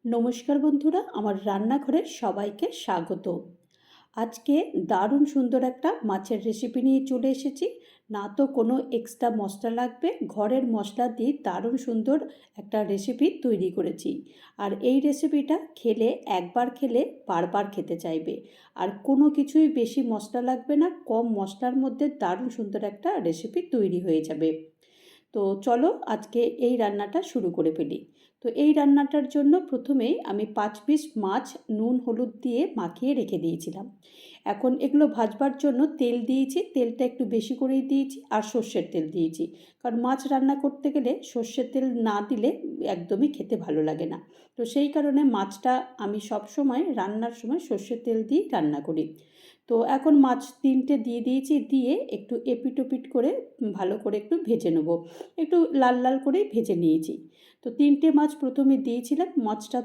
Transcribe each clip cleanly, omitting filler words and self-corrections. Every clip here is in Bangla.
নমস্কার বন্ধুরা, আমার রান্নাঘরে সবাইকে স্বাগত। আজকে দারুণ সুন্দর একটা মাছের রেসিপি নিয়ে চলে এসেছি। না তো কোনো এক্সট্রা মশলা লাগবে, ঘরের মশলা দিয়ে দারুণ সুন্দর একটা রেসিপি তৈরি করেছি। আর এই রেসিপিটা খেলে একবার খেলে বারবার খেতে চাইবে। আর কোনো কিছুই বেশি মশলা লাগবে না, কম মশলার মধ্যে দারুণ সুন্দর একটা রেসিপি তৈরি হয়ে যাবে। তো চলো আজকে এই রান্নাটা শুরু করে ফেলি। তো এই রান্নাটার জন্য প্রথমেই আমি 5 পিস মাছ নুন হলুদ দিয়ে মাখিয়ে রেখে দিয়েছিলাম। এখন এগুলো ভাজবার জন্য তেল দিয়েছি, তেলটা একটু বেশি করেই দিয়েছি, আর সর্ষের তেল দিয়েছি। কারণ মাছ রান্না করতে গেলে সর্ষের তেল না দিলে একদমই খেতে ভালো লাগে না। তো সেই কারণে মাছটা আমি সব সময় রান্নার সময় সর্ষের তেল দিয়ে রান্না করি। তো এখন মাছ 3টে দিয়ে দিয়েছি, দিয়ে একটু এপিট ওপিট করে ভালো করে একটু ভেজে নেব। একটু লাল লাল করেই ভেজে নিয়েছি। তো 3টে মাছ প্রথমে দিয়েছিলাম, মাছটা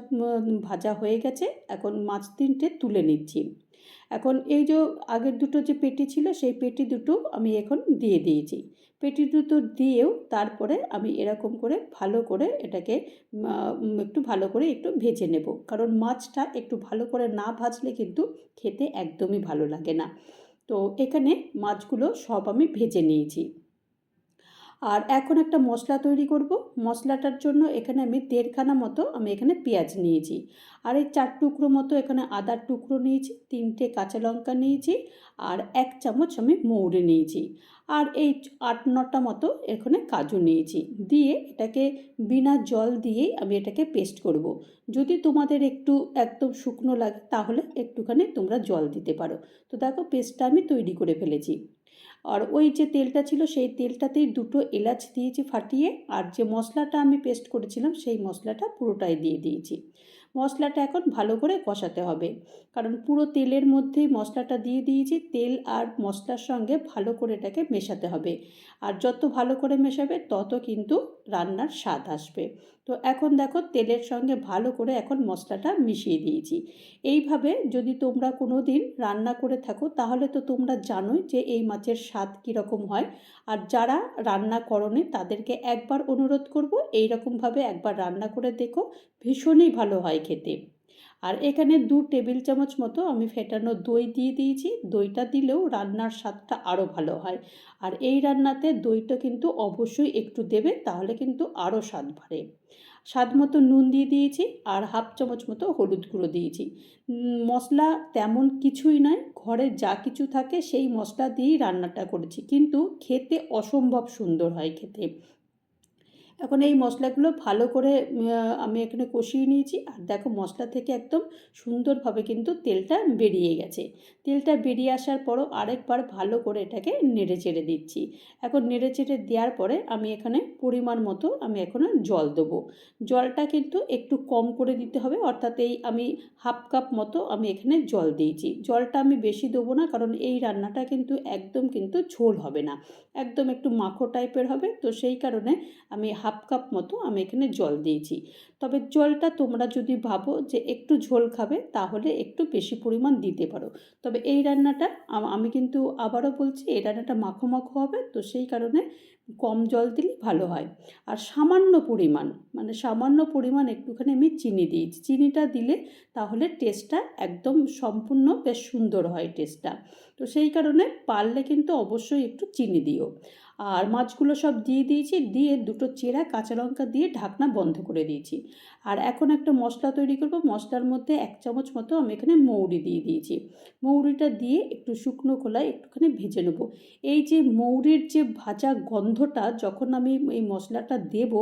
ভাজা হয়ে গেছে। এখন মাছ 3টে তুলে নিচ্ছি। এখন এই যে আগের দুটো যে পেটি ছিল সেই পেটি দুটো আমি এখন দিয়ে দিয়েছি। পেটি দুটো দিয়েও তারপরে আমি এরকম করে ভালো করে এটাকে একটু ভালো করে একটু ভেজে নেব, কারণ মাছটা একটু ভালো করে না ভাজলে কিন্তু খেতে একদমই ভালো লাগে না। তো এখানে মাছগুলো সব আমি ভেজে নিয়েছি। আর এখন একটা মশলা তৈরি করব। মশলাটার জন্য এখানে আমি 1.5 মতো আমি এখানে পেঁয়াজ নিয়েছি, আর এই 4 টুকরো মতো এখানে আদার টুকরো নিয়েছি, 3টে কাঁচা লঙ্কা নিয়েছি, আর 1 চামচ আমি মৌরি নিয়েছি, আর এই 8-9টা মতো এখানে কাজু নিয়েছি। দিয়ে এটাকে বিনা জল দিয়েই আমি এটাকে পেস্ট করব। যদি তোমাদের একটু একদম শুকনো লাগে তাহলে একটুখানি তোমরা জল দিতে পারো। তো দেখো পেস্টটা আমি তৈরি করে ফেলেছি। আর ওই যে তেলটা ছিল সেই তেলটাতেই 2টো এলাচ দিয়েছি ফাটিয়ে, আর যে মশলাটা আমি পেস্ট করেছিলাম সেই মশলাটা পুরোটাই দিয়ে দিয়েছি। মশলাটা এখন ভালো করে কষাতে হবে, কারণ পুরো তেলের মধ্যেই মশলাটা দিয়ে দিয়েছি। তেল আর মশলার সঙ্গে ভালো করে এটাকে মেশাতে হবে, আর যত ভালো করে মেশাবে তত কিন্তু রান্নার স্বাদ আসবে। তো এখন দেখো তেলের সঙ্গে ভালো করে এখন মশলাটা মিশিয়ে দিয়েছি। এইভাবে যদি তোমরা কোনো দিন রান্না করে থাকো তাহলে তো তোমরা জানোই যে এই মাছের স্বাদ কীরকম হয়। আর যারা রান্না করোনি তাদেরকে একবার অনুরোধ করব, এই রকমভাবে একবার রান্না করে দেখো, ভীষণই ভালো হয় খেতে। আর এখানে 2 টেবিল চামচ মতো আমি ফেটানো দই দিয়ে দিয়েছি। দইটা দিলেও রান্নার স্বাদটা আরও ভালো হয়। আর এই রান্নাতে দইটা কিন্তু অবশ্যই একটু দেবে, তাহলে কিন্তু আরও স্বাদ বাড়ে। স্বাদ মতো নুন দিয়ে দিয়েছি, আর 1/2 চামচ মতো হলুদ গুঁড়ো দিয়েছি। মশলা তেমন কিছুই নয়, ঘরে যা কিছু থাকে সেই মশলা দিয়েই রান্নাটা করেছি, কিন্তু খেতে অসম্ভব সুন্দর হয় খেতে। এখন এই মশলাগুলো ভালো করে আমি এখানে কষিয়ে নিয়েছি, আর দেখো মশলা থেকে একদম সুন্দরভাবে কিন্তু তেলটা বেরিয়ে গেছে। তেলটা বেরিয়ে আসার পরও আরেকবার ভালো করে এটাকে নেড়ে চেড়ে দিচ্ছি। এখন নেড়ে চেড়ে দেওয়ার পরে আমি এখানে পরিমাণ মতো আমি এখনও জল দেবো। জলটা কিন্তু একটু কম করে দিতে হবে, অর্থাৎ এই আমি 1/2 কাপ মতো আমি এখানে জল দিয়েছি। জলটা আমি বেশি দেবো না, কারণ এই রান্নাটা কিন্তু একদম কিন্তু ঝোল হবে না, একদম একটু মাখো টাইপের হবে। তো সেই কারণে আমি 1/2 কাপ মতো আমি এখানে জল দিয়েছি। তবে জলটা তোমরা যদি ভাবো যে একটু ঝোল খাবে তাহলে একটু বেশি পরিমাণ দিতে পারো। তবে এই রান্নাটা আমি কিন্তু আবারও বলছি, এই রান্নাটা মাখো মাখো হবে, তো সেই কারণে কম জল দিলে ভালো হয়। আর সামান্য পরিমাণ, মানে সামান্য পরিমাণ একটুখানি আমি চিনি দিয়েছি। চিনিটা দিলে তাহলে টেস্টটা একদম সম্পূর্ণ বেশ সুন্দর হয় টেস্টটা। তো সেই কারণে পারলে কিন্তু অবশ্যই একটু চিনি দিও। আর মাছগুলো সব দিয়ে দিয়েছি, দিয়ে 2টো চেরা কাঁচা লঙ্কা দিয়ে ঢাকনা বন্ধ করে দিয়েছি। আর এখন একটা মশলা তৈরি করব। মশলার মধ্যে 1 চামচ মতো আমি এখানে মৌরি দিয়ে দিয়েছি। মৌরিটা দিয়ে একটু শুকনো খোলায় একটুখানি ভেজে নেব। এই যে মৌরির যে ভাজা গন্ধটা যখন আমি এই মশলাটা দেব,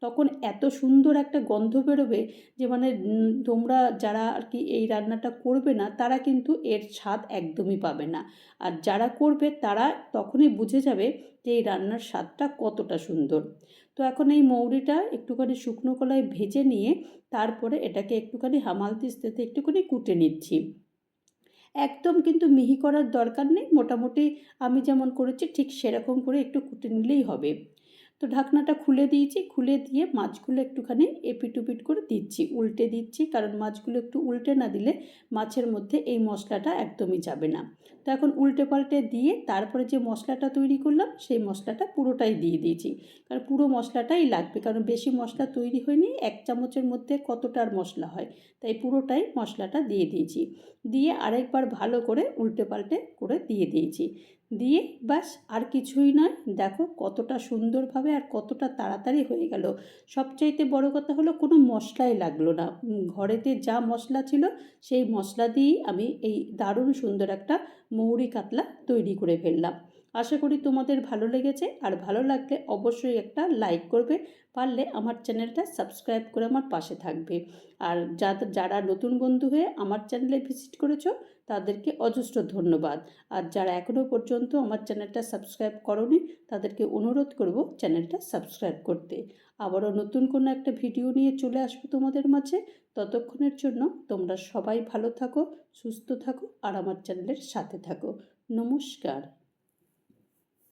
তখন এত সুন্দর একটা গন্ধ বেরোবে যে মানে তোমরা যারা আর কি এই রান্নাটা করবে না তারা কিন্তু এর স্বাদ একদমই পাবে না। আর যারা করবে তারা তখনই বুঝে যাবে যে এই রান্নার স্বাদটা কতটা সুন্দর। তো এখন এই মৌরিটা একটুখানি শুকনো কলায় ভেজে নিয়ে তারপরে এটাকে একটুখানি হামাল দিস্তাতে একটুখানি কুটে নিচ্ছি। একদম কিন্তু মিহি করার দরকার নেই, মোটামুটি আমি যেমন করেছি ঠিক সেরকম করে একটু কুটে নিলেই হবে। তো ঢাকনাটা খুলে দিয়েছি, খুলে দিয়ে মাছগুলো একটুখানি এপিট ওপিট করে দিচ্ছি, উল্টে দিচ্ছি, কারণ মাছগুলো একটু উল্টে না দিলে মাছের মধ্যে এই মশলাটা একদমই যাবে না। তো এখন উল্টে পাল্টে দিয়ে তারপরে যে মশলাটা তৈরি করলাম সেই মশলাটা পুরোটাই দিয়ে দিয়েছি, কারণ পুরো মশলাটাই লাগবে, কারণ বেশি মশলা তৈরি হয়নি, 1 চামচের মধ্যে কতটার মশলা হয়, তাই পুরোটাই মশলাটা দিয়ে দিয়েছি। দিয়ে আরেকবার ভালো করে উল্টে পাল্টে করে দিয়ে দিয়েছি, দিয়ে ব্যাস আর কিছুই নয়। দেখো কতটা সুন্দরভাবে আর কতটা তাড়াতাড়ি হয়ে গেল। সবচাইতে বড় কথা হলো কোনো মশলাই লাগলো না, ঘরেতে যা মশলা ছিল সেই মশলা দিয়েই আমি এই দারুণ সুন্দর একটা মৌরি কাতলা তৈরি করে ফেললাম। আশা করি তোমাদের ভালো লেগেছে, আর ভালো লাগলে অবশ্যই একটা লাইক করবে, পারলে আমার চ্যানেলটা সাবস্ক্রাইব করে আমার পাশে থাকবে। আর যারা নতুন বন্ধু হয়ে আমার চ্যানেলে ভিজিট করেছো তাদেরকে অজস্র ধন্যবাদ। আর যারা এখনও পর্যন্ত আমার চ্যানেলটা সাবস্ক্রাইব করোনি তাদেরকে অনুরোধ করব চ্যানেলটা সাবস্ক্রাইব করতে। আবারও নতুন কোনো একটা ভিডিও নিয়ে চলে আসবো তোমাদের মাঝে। ততক্ষণের জন্য তোমরা সবাই ভালো থাকো, সুস্থ থাকো, আর আমার চ্যানেলের সাথে থাকো। নমস্কার।